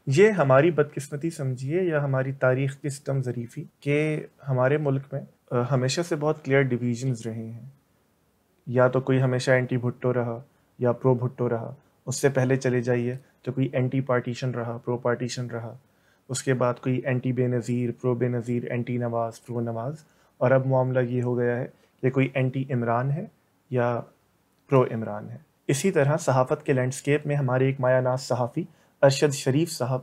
یہ ہماری بدقسمتی سمجھیے یا ہماری تاریخ کی ستم ظریفی کہ ہمارے ملک میں ہمیشہ سے بہت کلیئر ڈویژنز رہے ہیں. یا تو کوئی ہمیشہ اینٹی بھٹو رہا یا پرو بھٹو رہا. اس سے پہلے چلے جائیے تو کوئی اینٹی پارٹیشن رہا، پرو پارٹیشن رہا. اس کے بعد کوئی اینٹی بے نظیر، پرو بے نظیر، اینٹی نواز، پرو نواز. اور اب معاملہ یہ ہو گیا ہے کہ کوئی اینٹی عمران ہے یا پرو عمران ہے. اسی طرح صحافت کے لینڈسکیپ میں ہمارے ایک مایہ ناز صحافی ارشد شریف صاحب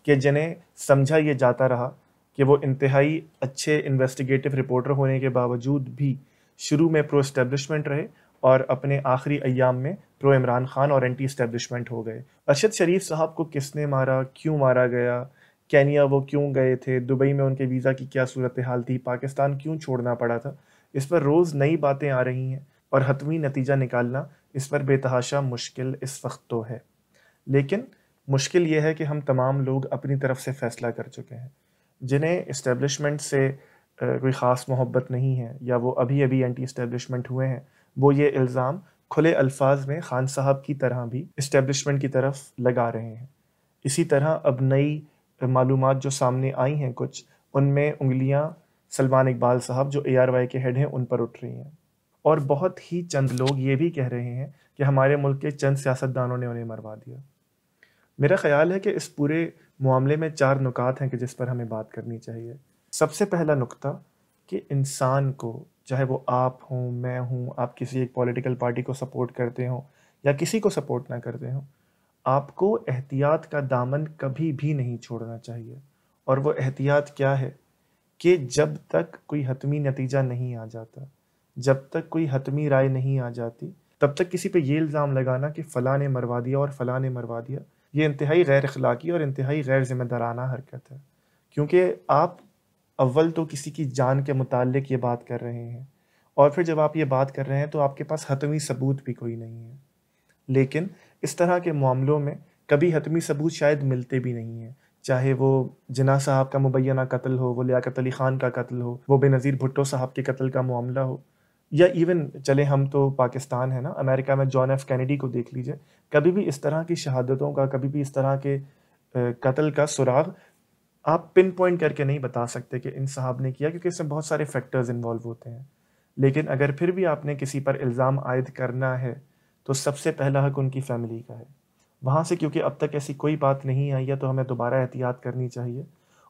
کہ جنہیں سمجھا یہ جاتا رہا کہ وہ انتہائی اچھے انویسٹیگیٹو رپورٹر ہونے کے باوجود بھی شروع میں پرو اسٹیبلشمنٹ رہے اور اپنے آخری ایام میں پرو عمران خان اور اینٹی اسٹیبلشمنٹ ہو گئے. ارشد شریف صاحب کو کس نے مارا، کیوں مارا گیا، کینیا وہ کیوں گئے تھے، دبئی میں ان کے ویزا کی کیا صورتحال تھی، پاکستان کیوں چھوڑنا پڑا تھا، اس پر روز نئی باتیں آ رہی ہیں اور حتمی نتیجہ نکالنا اس پر بے تحاشا مشکل اس وقت تو ہے. لیکن مشکل یہ ہے کہ ہم تمام لوگ اپنی طرف سے فیصلہ کر چکے ہیں. جنہیں اسٹیبلشمنٹ سے کوئی خاص محبت نہیں ہے یا وہ ابھی ابھی اینٹی اسٹیبلشمنٹ ہوئے ہیں، وہ یہ الزام کھلے الفاظ میں خان صاحب کی طرح بھی اسٹیبلشمنٹ کی طرف لگا رہے ہیں. اسی طرح اب نئی معلومات جو سامنے آئی ہیں کچھ، ان میں انگلیاں سلمان اقبال صاحب جو اے آر وائی کے ہیڈ ہیں ان پر اٹھ رہی ہیں. اور بہت ہی چند لوگ یہ بھی کہہ رہے ہیں کہ ہمارے ملک کے چند سیاستدانوں نے انہیں مروا دیا. میرا خیال ہے کہ اس پورے معاملے میں 4 نکات ہیں کہ جس پر ہمیں بات کرنی چاہیے. سب سے پہلا نکتہ کہ انسان کو، چاہے وہ آپ ہوں، میں ہوں، آپ کسی ایک پولیٹیکل پارٹی کو سپورٹ کرتے ہوں یا کسی کو سپورٹ نہ کرتے ہوں، آپ کو احتیاط کا دامن کبھی بھی نہیں چھوڑنا چاہیے. اور وہ احتیاط کیا ہے کہ جب تک کوئی حتمی نتیجہ نہیں آ جاتا، جب تک کوئی حتمی رائے نہیں آ جاتی، تب تک کسی پہ یہ الزام لگانا کہ فلاں نے مروا دیا اور فلاں نے مروا دیا، یہ انتہائی غیر اخلاقی اور انتہائی غیر ذمہ دارانہ حرکت ہے. کیونکہ آپ اول تو کسی کی جان کے متعلق یہ بات کر رہے ہیں، اور پھر جب آپ یہ بات کر رہے ہیں تو آپ کے پاس حتمی ثبوت بھی کوئی نہیں ہے. لیکن اس طرح کے معاملوں میں کبھی حتمی ثبوت شاید ملتے بھی نہیں ہیں، چاہے وہ جناح صاحب کا مبینہ قتل ہو، وہ لیاقت علی خان کا قتل ہو، وہ بے نظیر بھٹو صاحب کے قتل کا معاملہ ہو، یا ایون چلے ہم تو پاکستان ہے نا، امریکہ میں جان ایف کینیڈی کو دیکھ لیجئے. کبھی بھی اس طرح کی شہادتوں کا، کبھی بھی اس طرح کے قتل کا سراغ آپ پن پوائنٹ کر کے نہیں بتا سکتے کہ ان صاحب نے کیا، کیونکہ اس میں بہت سارے فیکٹرز انوالو ہوتے ہیں. لیکن اگر پھر بھی آپ نے کسی پر الزام عائد کرنا ہے تو سب سے پہلا حق ان کی فیملی کا ہے. وہاں سے کیونکہ اب تک ایسی کوئی بات نہیں آئی ہے تو ہمیں دوبارہ احتیاط کرنی چاہیے.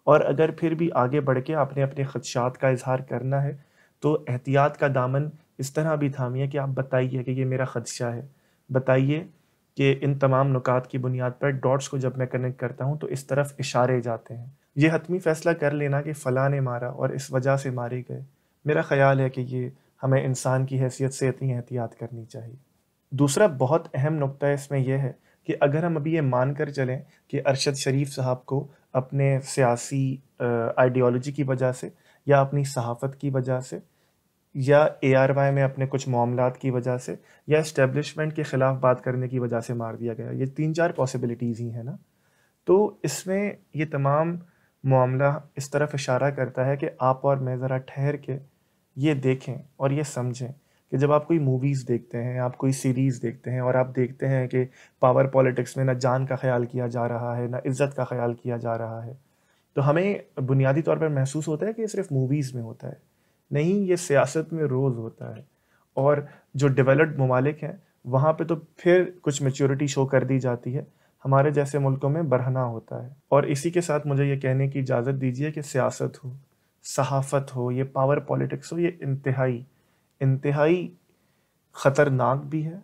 اور اگر پھر بھی آگے بڑھ کے آپ نے اپنے خدشات کا اظہار کرنا ہے تو احتیاط کا دامن اس طرح بھی تھامیے کہ آپ بتائیے کہ یہ میرا خدشہ ہے. بتائیے کہ ان تمام نکات کی بنیاد پر ڈاٹس کو جب میں کنیکٹ کرتا ہوں تو اس طرف اشارے جاتے ہیں. یہ حتمی فیصلہ کر لینا کہ فلاں نے مارا اور اس وجہ سے مارے گئے، میرا خیال ہے کہ یہ ہمیں انسان کی حیثیت سے اتنی احتیاط کرنی چاہیے. دوسرا بہت اہم نکتہ اس میں یہ ہے کہ اگر ہم ابھی یہ مان کر چلیں کہ ارشد شریف صاحب کو اپنے سیاسی آئیڈیالوجی کی وجہ سے یا اپنی صحافت کی وجہ سے یا اے آر وائی میں اپنے کچھ معاملات کی وجہ سے یا اسٹیبلشمنٹ کے خلاف بات کرنے کی وجہ سے مار دیا گیا، یہ 3-4 پاسبلٹیز ہی ہیں نا. تو اس میں یہ تمام معاملہ اس طرف اشارہ کرتا ہے کہ آپ اور میں ذرا ٹھہر کے یہ دیکھیں اور یہ سمجھیں کہ جب آپ کوئی موویز دیکھتے ہیں، آپ کوئی سیریز دیکھتے ہیں اور آپ دیکھتے ہیں کہ پاور پالیٹکس میں نہ جان کا خیال کیا جا رہا ہے نہ عزت کا خیال کیا جا رہا ہے، تو ہمیں بنیادی طور پر محسوس ہوتا ہے کہ یہ صرف موویز میں ہوتا ہے. نہیں، یہ سیاست میں روز ہوتا ہے. اور جو ڈیولپڈ ممالک ہیں وہاں پہ تو پھر کچھ میچورٹی شو کر دی جاتی ہے، ہمارے جیسے ملکوں میں برہنہ ہوتا ہے. اور اسی کے ساتھ مجھے یہ کہنے کی اجازت دیجیے کہ سیاست ہو، صحافت ہو، یہ پاور پالیٹکس ہو، یہ انتہائی خطرناک بھی ہے.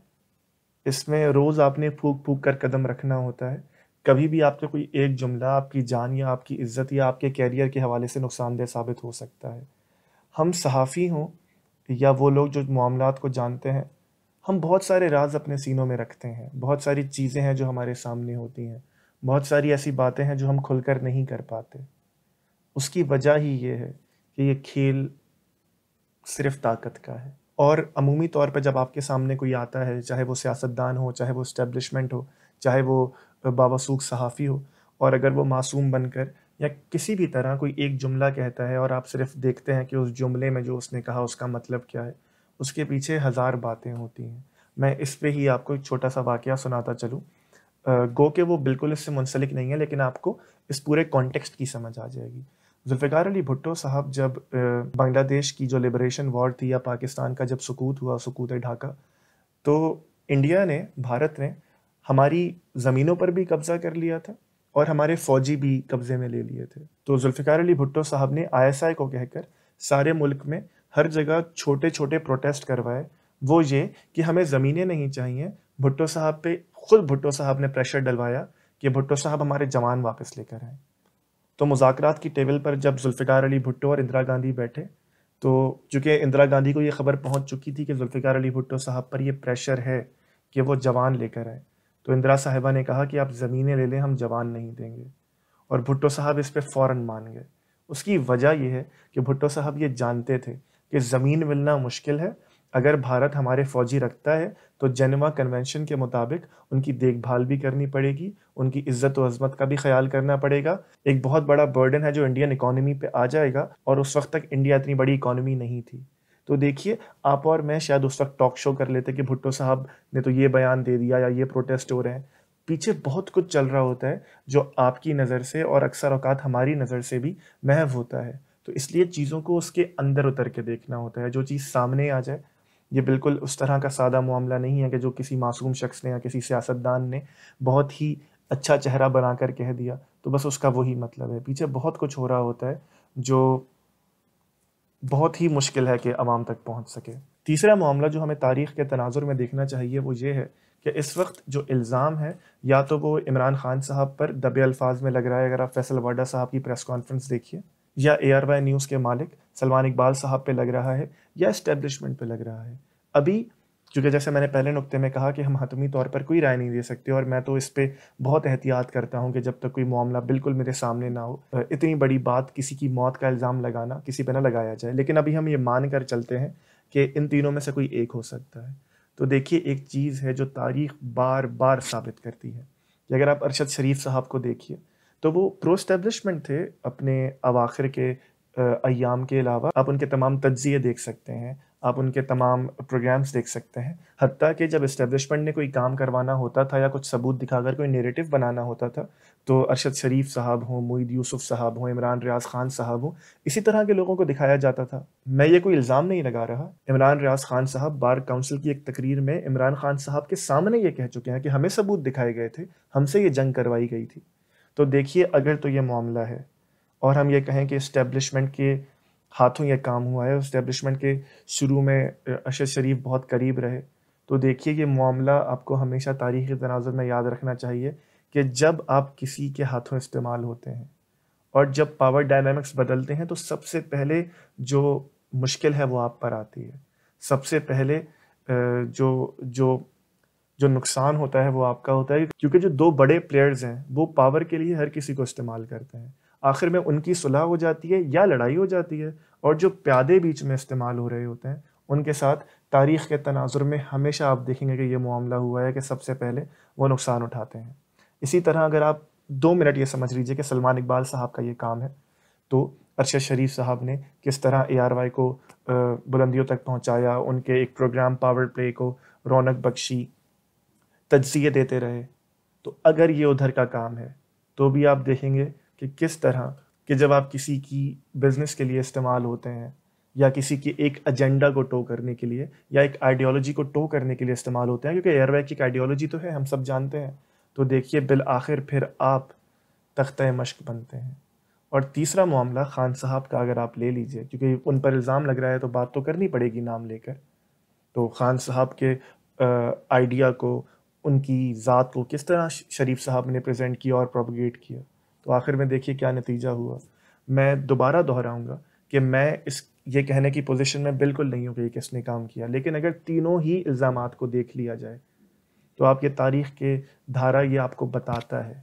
اس میں روز آپ نے پھونک پھونک کر قدم رکھنا ہوتا ہے. کبھی بھی آپ کا کوئی ایک جملہ آپ کی جان یا آپ کی عزت یا آپ کے کیریئر کے حوالے سے نقصان دہ ثابت ہو سکتا ہے. ہم صحافی ہوں یا وہ لوگ جو معاملات کو جانتے ہیں، ہم بہت سارے راز اپنے سینوں میں رکھتے ہیں، بہت ساری چیزیں ہیں جو ہمارے سامنے ہوتی ہیں، بہت ساری ایسی باتیں ہیں جو ہم کھل کر نہیں کر پاتے. اس کی وجہ ہی یہ ہے کہ یہ کھیل صرف طاقت کا ہے. اور عمومی طور پہ جب آپ کے سامنے کوئی آتا ہے، چاہے وہ سیاستدان ہو، چاہے وہ اسٹیبلشمنٹ ہو، چاہے وہ بابسوخ صحافی ہو، اور اگر وہ معصوم بن کر یا کسی بھی طرح کوئی ایک جملہ کہتا ہے اور آپ صرف دیکھتے ہیں کہ اس جملے میں جو اس نے کہا اس کا مطلب کیا ہے، اس کے پیچھے ہزار باتیں ہوتی ہیں. میں اس پہ ہی آپ کو ایک چھوٹا سا واقعہ سناتا چلوں. گو کہ وہ بالکل اس سے منسلک نہیں ہے، لیکن آپ کو اس پورے کانٹیکسٹ کی سمجھ آ جائے گی۔ ذوالفقار علی بھٹو صاحب جب بنگلہ دیش کی جو لبریشن وار تھی یا پاکستان کا جب سقوط ہوا، سقوط ڈھاکہ، تو انڈیا نے، بھارت نے ہماری زمینوں پر بھی قبضہ کر لیا تھا اور ہمارے فوجی بھی قبضے میں لے لیے تھے۔ تو ذوالفقار علی بھٹو صاحب نے ISI کو کہہ کر سارے ملک میں ہر جگہ چھوٹے چھوٹے پروٹیسٹ کروائے، وہ یہ کہ ہمیں زمینیں نہیں چاہیے۔ بھٹو صاحب پہ خود بھٹو صاحب نے پریشر ڈلوایا کہ بھٹو صاحب ہمارے جوان واپس لے کر آئیں۔ تو مذاکرات کی ٹیبل پر جب ذوالفقار علی بھٹو اور اندرا گاندھی بیٹھے، تو چونکہ اندرا گاندھی کو یہ خبر پہنچ چکی تھی کہ ذوالفقار علی بھٹو صاحب پر یہ پریشر ہے کہ وہ جوان لے کر آئے، تو اندرا صاحبہ نے کہا کہ آپ زمینیں لے لیں، ہم جوان نہیں دیں گے، اور بھٹو صاحب اس پہ فوراً مان گئے۔ اس کی وجہ یہ ہے کہ بھٹو صاحب یہ جانتے تھے کہ زمین ملنا مشکل ہے، اگر بھارت ہمارے فوجی رکھتا ہے تو جنیوا کنونشن کے مطابق ان کی دیکھ بھال بھی کرنی پڑے گی، ان کی عزت و عظمت کا بھی خیال کرنا پڑے گا، ایک بہت بڑا برڈن ہے جو انڈین اکانومی پہ آ جائے گا، اور اس وقت تک انڈیا اتنی بڑی اکانومی نہیں تھی۔ تو دیکھیے، آپ اور میں شاید اس وقت ٹاک شو کر لیتے کہ بھٹو صاحب نے تو یہ بیان دے دیا یا یہ پروٹیسٹ ہو رہے ہیں، پیچھے بہت کچھ چل رہا ہوتا ہے جو آپ کی نظر سے اور اکثر اوقات ہماری نظر سے بھی محو ہوتا ہے۔ تو اس لیے چیزوں کو اس کے اندر اتر کے دیکھنا ہوتا ہے، جو چیز سامنے آ جائے یہ بالکل اس طرح کا سادہ معاملہ نہیں ہے کہ جو کسی معصوم شخص نے یا کسی سیاستدان نے بہت ہی اچھا چہرہ بنا کر کہہ دیا تو بس اس کا وہی مطلب ہے۔ پیچھے بہت کچھ ہو رہا ہوتا ہے جو بہت ہی مشکل ہے کہ عوام تک پہنچ سکے۔ تیسرا معاملہ جو ہمیں تاریخ کے تناظر میں دیکھنا چاہیے وہ یہ ہے کہ اس وقت جو الزام ہے یا تو وہ عمران خان صاحب پر دبے الفاظ میں لگ رہا ہے، اگر آپ فیصل واڈا صاحب کی پریس کانفرنس دیکھیے، یا ARY نیوز کے مالک سلمان اقبال صاحب پہ لگ رہا ہے، یا اسٹیبلشمنٹ پہ لگ رہا ہے۔ ابھی چونکہ جیسے میں نے پہلے نقطے میں کہا کہ ہم حتمی طور پر کوئی رائے نہیں دے سکتے، اور میں تو اس پہ بہت احتیاط کرتا ہوں کہ جب تک کوئی معاملہ بالکل میرے سامنے نہ ہو، اتنی بڑی بات کسی کی موت کا الزام لگانا کسی پہ نہ لگایا جائے۔ لیکن ابھی ہم یہ مان کر چلتے ہیں کہ ان تینوں میں سے کوئی ایک ہو سکتا ہے۔ تو دیکھیے، ایک چیز ہے جو تاریخ بار بار ثابت کرتی ہے کہ اگر آپ ارشد شریف صاحب کو دیکھیے تو وہ پرو اسٹیبلشمنٹ تھے اپنے اواخر کے ایام کے علاوہ، آپ ان کے تمام تجزیے دیکھ سکتے ہیں، آپ ان کے تمام پروگرامز دیکھ سکتے ہیں، حتیٰ کہ جب اسٹیبلشمنٹ نے کوئی کام کروانا ہوتا تھا یا کچھ ثبوت دکھا کر کوئی نیریٹو بنانا ہوتا تھا تو ارشد شریف صاحب ہوں، معید یوسف صاحب ہوں، عمران ریاض خان صاحب ہوں، اسی طرح کے لوگوں کو دکھایا جاتا تھا۔ میں یہ کوئی الزام نہیں لگا رہا، عمران ریاض خان صاحب بار کونسل کی ایک تقریر میں عمران خان صاحب کے سامنے یہ کہہ چکے ہیں کہ ہمیں ثبوت دکھائے گئے تھے، ہم سے یہ جنگ کروائی گئی تھی۔ تو دیکھیے، اگر تو یہ معاملہ ہے اور ہم یہ کہیں کہ اسٹیبلشمنٹ کے ہاتھوں یہ کام ہوا ہے، اسٹیبلشمنٹ کے شروع میں ارشد شریف بہت قریب رہے، تو دیکھیے یہ معاملہ آپ کو ہمیشہ تاریخی تناظر میں یاد رکھنا چاہیے کہ جب آپ کسی کے ہاتھوں استعمال ہوتے ہیں اور جب پاور ڈائنامکس بدلتے ہیں تو سب سے پہلے جو مشکل ہے وہ آپ پر آتی ہے، سب سے پہلے جو جو جو نقصان ہوتا ہے وہ آپ کا ہوتا ہے، کیونکہ جو دو بڑے پلیئرز ہیں وہ پاور کے لیے ہر کسی کو استعمال کرتے ہیں، آخر میں ان کی صلح ہو جاتی ہے یا لڑائی ہو جاتی ہے، اور جو پیادے بیچ میں استعمال ہو رہے ہوتے ہیں ان کے ساتھ تاریخ کے تناظر میں ہمیشہ آپ دیکھیں گے کہ یہ معاملہ ہوا ہے کہ سب سے پہلے وہ نقصان اٹھاتے ہیں۔ اسی طرح اگر آپ 2 منٹ یہ سمجھ لیجئے کہ سلمان اقبال صاحب کا یہ کام ہے، تو ارشد شریف صاحب نے کس طرح ARY کو بلندیوں تک پہنچایا، ان کے ایک پروگرام پاور پلے کو رونق بخشی، تجزیے دیتے رہے۔ تو اگر یہ ادھر کا کام ہے تو بھی آپ دیکھیں گے کہ کس طرح کہ جب آپ کسی کی بزنس کے لیے استعمال ہوتے ہیں یا کسی کے ایک ایجنڈا کو ٹو کرنے کے لیے یا ایک آئیڈیالوجی کو ٹو کرنے کے لیے استعمال ہوتے ہیں، کیونکہ ARY کی ایک آئیڈیالوجی تو ہے، ہم سب جانتے ہیں، تو دیکھیے بالآخر پھر آپ تختہ مشق بنتے ہیں۔ اور تیسرا معاملہ خان صاحب کا اگر آپ لے لیجئے، کیونکہ ان پر الزام لگ رہا ہے تو بات تو کرنی پڑے گی نام لے کر، تو خان صاحب کے آئیڈیا کو، ان کی ذات کو کس طرح شریف صاحب نے پریزنٹ کیا اور پروپیگیٹ کیا، تو آخر میں دیکھیے کیا نتیجہ ہوا۔ میں دوبارہ دہراؤں گا کہ میں یہ کہنے کی پوزیشن میں بالکل نہیں ہوں کہ یہ کس نے کام کیا، لیکن اگر تینوں ہی الزامات کو دیکھ لیا جائے تو آپ کے تاریخ کے دھارا یہ آپ کو بتاتا ہے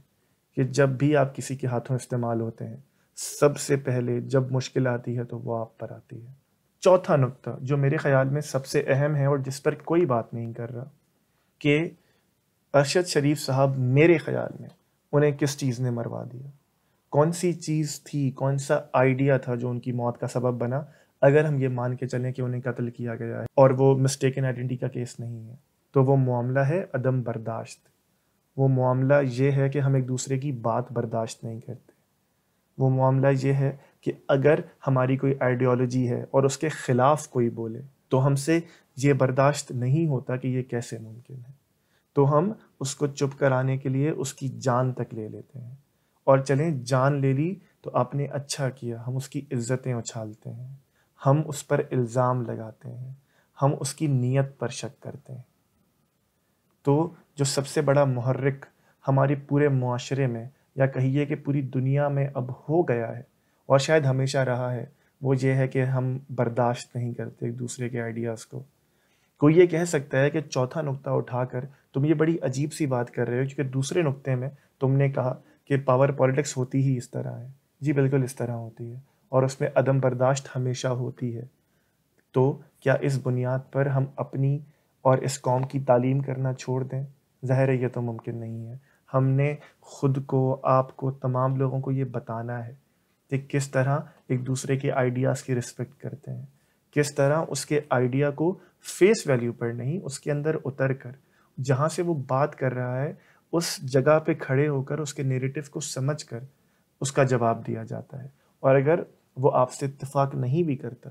کہ جب بھی آپ کسی کے ہاتھوں استعمال ہوتے ہیں، سب سے پہلے جب مشکل آتی ہے تو وہ آپ پر آتی ہے۔ چوتھا نقطہ جو میرے خیال میں سب سے اہم ہے اور جس پر کوئی بات نہیں کر رہا، کہ ارشد شریف صاحب میرے خیال میں انہیں کس چیز نے مروا دیا، کون سی چیز تھی، کون سا آئیڈیا تھا جو ان کی موت کا سبب بنا، اگر ہم یہ مان کے چلیں کہ انہیں قتل کیا گیا ہے اور وہ مسٹیکن آئیڈینٹی کا کیس نہیں ہے، تو وہ معاملہ ہے عدم برداشت۔ وہ معاملہ یہ ہے کہ ہم ایک دوسرے کی بات برداشت نہیں کرتے. وہ معاملہ یہ ہے کہ اگر ہماری کوئی آئیڈیالوجی ہے اور اس کے خلاف کوئی بولے تو ہم سے یہ برداشت نہیں ہوتا کہ یہ کیسے ممکن ہے. تو ہم اس کو چپ کرانے کے لیے اس کی جان تک لے لیتے ہیں. اور چلیں جان لے لی تو آپ نے اچھا کیا، ہم اس کی عزتیں اچھالتے ہیں، ہم اس پر الزام لگاتے ہیں، ہم اس کی نیت پر شک کرتے ہیں. تو جو سب سے بڑا محرک ہمارے پورے معاشرے میں یا کہیے کہ پوری دنیا میں اب ہو گیا ہے اور شاید ہمیشہ رہا ہے، وہ یہ ہے کہ ہم برداشت نہیں کرتے ایک دوسرے کے آئیڈیاز کو. کوئی یہ کہہ سکتا ہے کہ چوتھا نقطہ اٹھا کر تم یہ بڑی عجیب سی بات کر رہے ہو کیونکہ دوسرے نقطے میں تم نے کہا کہ پاور پالیٹکس ہوتی ہی اس طرح ہے. جی بالکل اس طرح ہوتی ہے اور اس میں عدم برداشت ہمیشہ ہوتی ہے. تو کیا اس بنیاد پر ہم اپنی اور اس قوم کی تعلیم کرنا چھوڑ دیں؟ ظاہر ہے یہ تو ممکن نہیں ہے. ہم نے خود کو، آپ کو، تمام لوگوں کو یہ بتانا ہے کہ کس طرح ایک دوسرے کے آئیڈیاز کی رسپیکٹ کرتے ہیں، کس طرح اس کے آئیڈیا کو فیس ویلیو پر نہیں، اس کے اندر اتر کر جہاں سے وہ بات کر رہا ہے اس جگہ پہ کھڑے ہو کر اس کے نیریٹو کو سمجھ کر اس کا جواب دیا جاتا ہے. اور اگر وہ آپ سے اتفاق نہیں بھی کرتا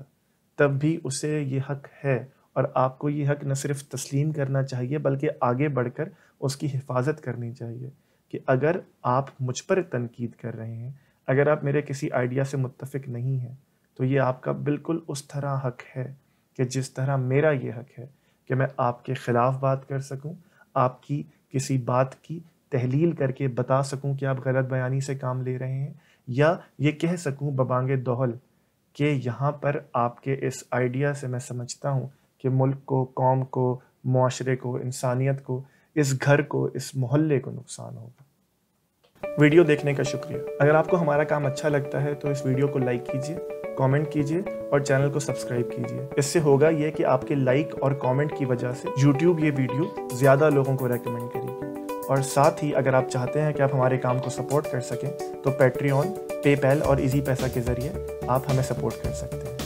تب بھی اسے یہ حق ہے اور آپ کو یہ حق نہ صرف تسلیم کرنا چاہیے بلکہ آگے بڑھ کر اس کی حفاظت کرنی چاہیے کہ اگر آپ مجھ پر تنقید کر رہے ہیں، اگر آپ میرے کسی آئیڈیا سے متفق نہیں ہیں تو یہ آپ کا بالکل اس طرح حق ہے کہ جس طرح میرا یہ حق ہے کہ میں آپ کے خلاف بات کر سکوں، آپ کی کسی بات کی تحلیل کر کے بتا سکوں کہ آپ غلط بیانی سے کام لے رہے ہیں، یا یہ کہہ سکوں ببانگ دہل کہ یہاں پر آپ کے اس آئیڈیا سے میں سمجھتا ہوں کہ ملک کو، قوم کو، معاشرے کو، انسانیت کو، اس گھر کو، اس محلے کو نقصان ہوگا. ویڈیو دیکھنے کا شکریہ. اگر آپ کو ہمارا کام اچھا لگتا ہے تو اس ویڈیو کو لائک کیجیے، کامنٹ کیجیے اور چینل کو سبسکرائب کیجیے. اس سے ہوگا یہ کہ آپ کے لائک اور کامنٹ کی وجہ سے یوٹیوب یہ ویڈیو زیادہ لوگوں کو ریکمینڈ کرے گی. اور ساتھ ہی اگر آپ چاہتے ہیں کہ آپ ہمارے کام کو سپورٹ کر سکیں تو پیٹریون، پے پیل اور ایزی پیسہ کے ذریعے آپ ہمیں سپورٹ کر سکتے ہیں.